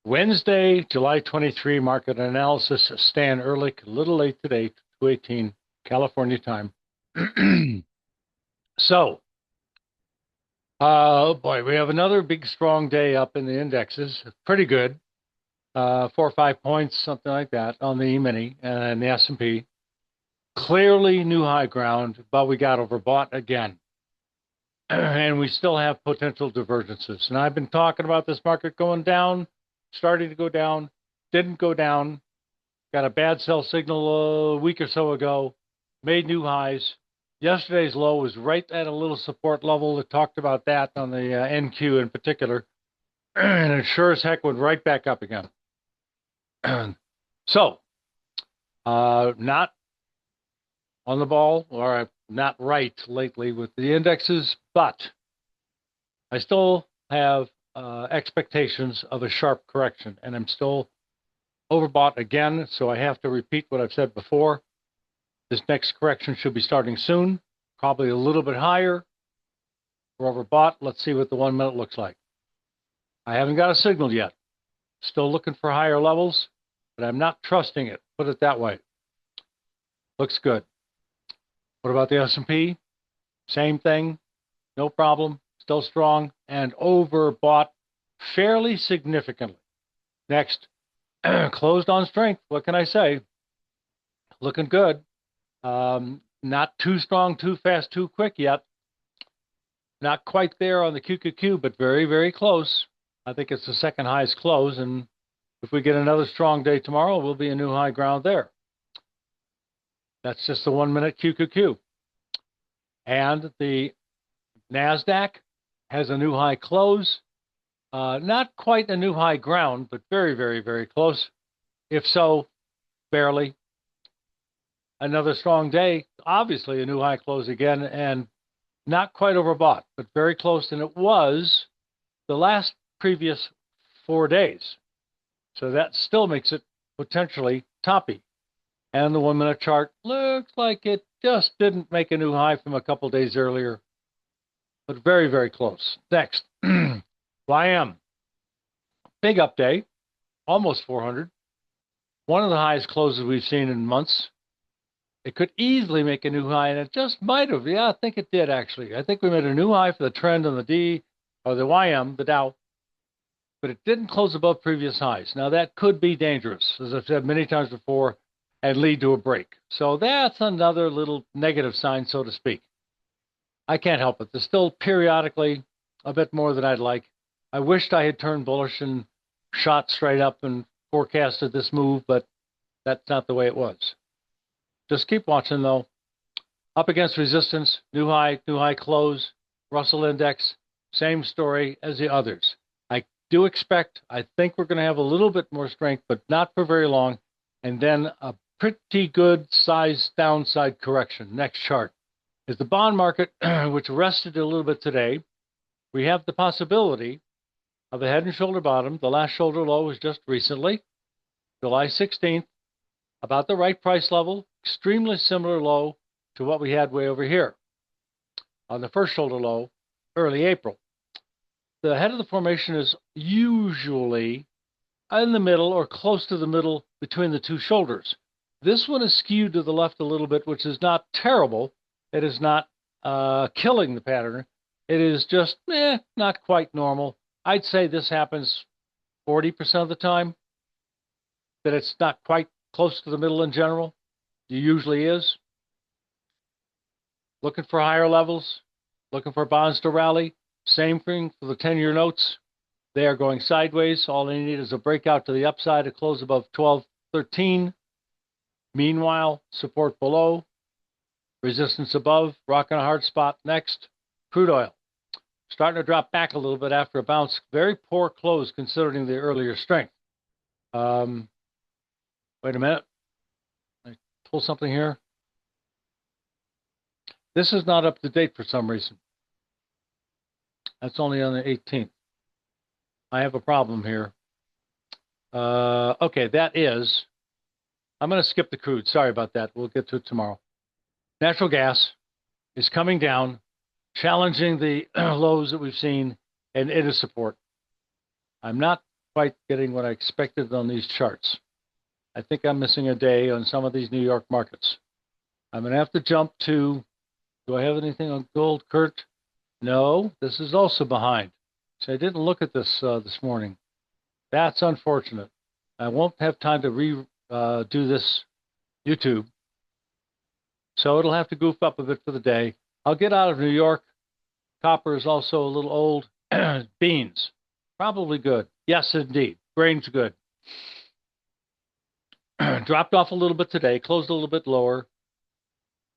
Wednesday, July 23, market analysis. Stan Ehrlich, a little late today, 2:18 California time. So, oh boy, we have another big strong day up in the indexes. Pretty good. 4 or 5 points, something like that on the E-mini and the S&P. Clearly new high ground, but we got overbought again. And we still have potential divergences. And I've been talking about this market going down, starting to go down, didn't go down, got a bad sell signal a week or so ago, made new highs. Yesterday's low was right at a little support level. That talked about that on the NQ in particular. And it sure as heck went right back up again. So, not on the ball or not right lately with the indexes, but I still have expectations of a sharp correction, and I'm still overbought again, so I have to repeat what I've said before. This next correction should be starting soon, probably a little bit higher. We're overbought. Let's see what the 1 minute looks like. I haven't got a signal yet. Still looking for higher levels, but I'm not trusting it. Put it that way. Looks good. What about the S&P? Same thing. No problem. Still strong and overbought fairly significantly. Next, closed on strength. What can I say? Looking good. Not too strong, too fast, too quick yet. Not quite there on the QQQ, but very, very close. I think it's the second highest close, and if we get another strong day tomorrow, we'll be a new high ground there. That's just the 1 minute QQQ. And the NASDAQ has a new high close. Not quite a new high ground, but very, very, very close. If so, barely. Another strong day, obviously a new high close again, and not quite overbought, but very close. And it was the last previous 4 days. So that still makes it potentially toppy. And the 1 minute chart looks like it just didn't make a new high from a couple days earlier, but very, very close. Next, YM. Big up day, almost 400. One of the highest closes we've seen in months. It could easily make a new high, and it just might have. Yeah, I think it did, actually. I think we made a new high for the trend on the D, or the YM, the Dow, but it didn't close above previous highs. Now, that could be dangerous, as I've said many times before, and lead to a break. So that's another little negative sign, so to speak. I can't help it. There's still periodically a bit more than I'd like. I wished I had turned bullish and shot straight up and forecasted this move, but that's not the way it was. Just keep watching, though. Up against resistance, new high close, Russell Index, same story as the others. I do expect, I think we're going to have a little bit more strength, but not for very long, and then a pretty good size downside correction. Next chart is the bond market, which rested a little bit today. We have the possibility of a head and shoulder bottom. The last shoulder low was just recently, July 16th, about the right price level, extremely similar low to what we had way over here on the first shoulder low, early April. The head of the formation is usually in the middle or close to the middle between the two shoulders. This one is skewed to the left a little bit, which is not terrible. It is not killing the pattern. It is just not quite normal. I'd say this happens 40% of the time, that it's not quite close to the middle in general. It usually is. Looking for higher levels, looking for bonds to rally. Same thing for the 10-year notes. They are going sideways. All they need is a breakout to the upside to close above 12.13. Meanwhile, support below, resistance above, rocking a hard spot. Next, crude oil. Starting to drop back a little bit after a bounce. Very poor close considering the earlier strength. Wait a minute. I pull something here. This is not up to date for some reason. That's only on the 18th. I have a problem here. Okay, that is... I'm going to skip the crude. Sorry about that. We'll get to it tomorrow. Natural gas is coming down, challenging the lows that we've seen and into support. I'm not quite getting what I expected on these charts. I think I'm missing a day on some of these New York markets. I'm going to have to jump to, do I have anything on gold, Kurt? No, this is also behind. So I didn't look at this this morning. That's unfortunate. I won't have time to do this YouTube. So it'll have to goof up a bit for the day. I'll get out of New York. Copper is also a little old. Beans, probably good. Yes, indeed. Grain's good. Dropped off a little bit today, closed a little bit lower.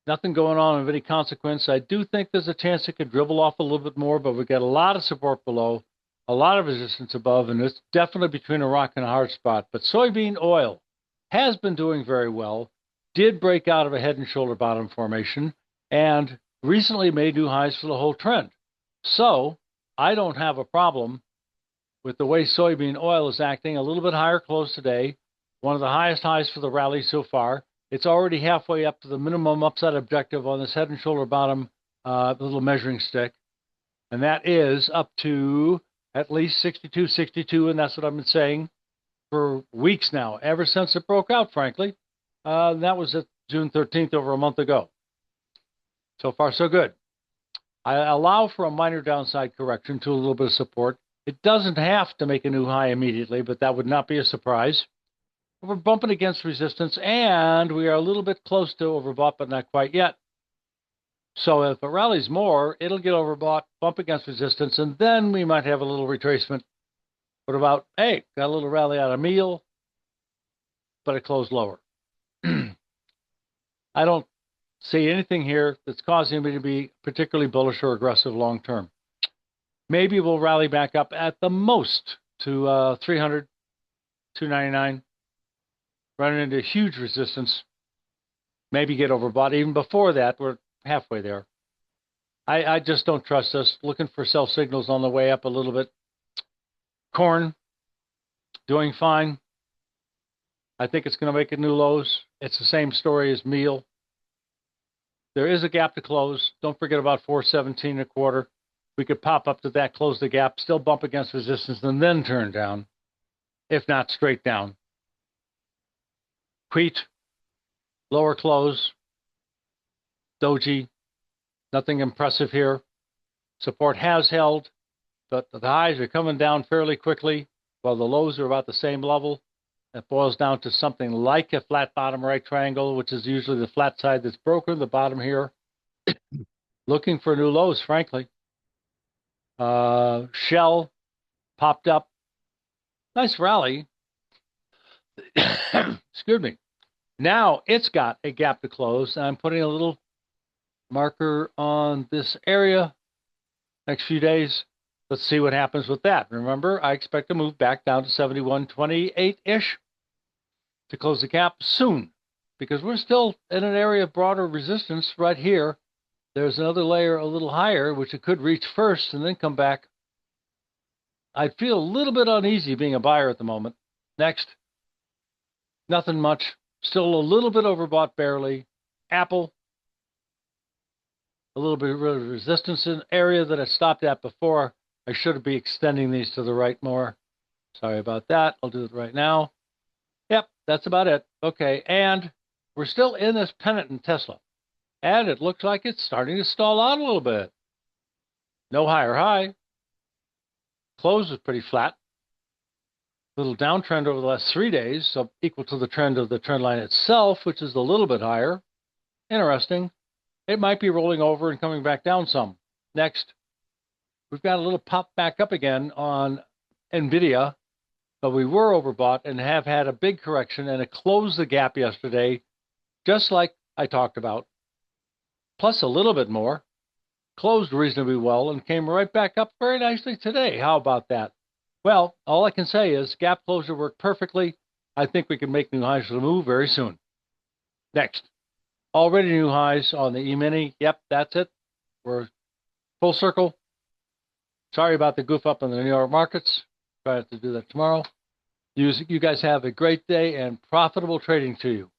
Nothing going on of any consequence. I do think there's a chance it could dribble off a little bit more, but we've got a lot of support below, a lot of resistance above, and it's definitely between a rock and a hard spot. But soybean oil has been doing very well, did break out of a head and shoulder bottom formation, and recently made new highs for the whole trend. So I don't have a problem with the way soybean oil is acting. A little bit higher close today, one of the highest highs for the rally so far. It's already halfway up to the minimum upside objective on this head and shoulder bottom little measuring stick. And that is up to at least 62, and that's what I've been saying for weeks now, ever since it broke out, frankly. That was at June 13th, over a month ago. So far, so good. I allow for a minor downside correction to a little bit of support. It doesn't have to make a new high immediately, but that would not be a surprise. We're bumping against resistance, and we are a little bit close to overbought, but not quite yet. So if it rallies more, it'll get overbought, bump against resistance, and then we might have a little retracement. What about, hey, got a little rally out of meal, but it closed lower. I don't see anything here that's causing me to be particularly bullish or aggressive long term. Maybe we'll rally back up at the most to 300, 299, running into huge resistance. Maybe get overbought. Even before that, we're halfway there. I just don't trust us. Looking for sell signals on the way up a little bit. Corn, doing fine. I think it's going to make it new lows. It's the same story as meal. There is a gap to close. Don't forget about 417 a quarter. We could pop up to that, close the gap, still bump against resistance, and then turn down, if not straight down. Wheat, lower close. Doji, nothing impressive here. Support has held, but the highs are coming down fairly quickly, while the lows are about the same level. That boils down to something like a flat bottom right triangle, which is usually the flat side that's broken, the bottom here. Looking for new lows, frankly. Shell popped up. Nice rally. Excuse me. Now it's got a gap to close. I'm putting a little marker on this area next few days. Let's see what happens with that. Remember, I expect to move back down to 71.28-ish to close the gap soon, because we're still in an area of broader resistance right here. There's another layer a little higher, which it could reach first and then come back. I feel a little bit uneasy being a buyer at the moment. Next, nothing much. Still a little bit overbought, barely. Apple, a little bit of resistance in area that I stopped at before. I should be extending these to the right more. Sorry about that. I'll do it right now. Yep, that's about it. Okay, and we're still in this pennant in Tesla. And it looks like it's starting to stall out a little bit. No higher high. Close is pretty flat. Little downtrend over the last 3 days, so equal to the trend of the trend line itself, which is a little bit higher. Interesting. It might be rolling over and coming back down some. Next, we've got a little pop back up again on NVIDIA, but we were overbought and have had a big correction, and it closed the gap yesterday, just like I talked about, plus a little bit more. Closed reasonably well and came right back up very nicely today. How about that? Well, all I can say is gap closure worked perfectly. I think we can make new highs for the move very soon. Next, already new highs on the E-mini. Yep, that's it. We're full circle. Sorry about the goof up in the New York markets. Try to do that tomorrow. You guys have a great day and profitable trading to you.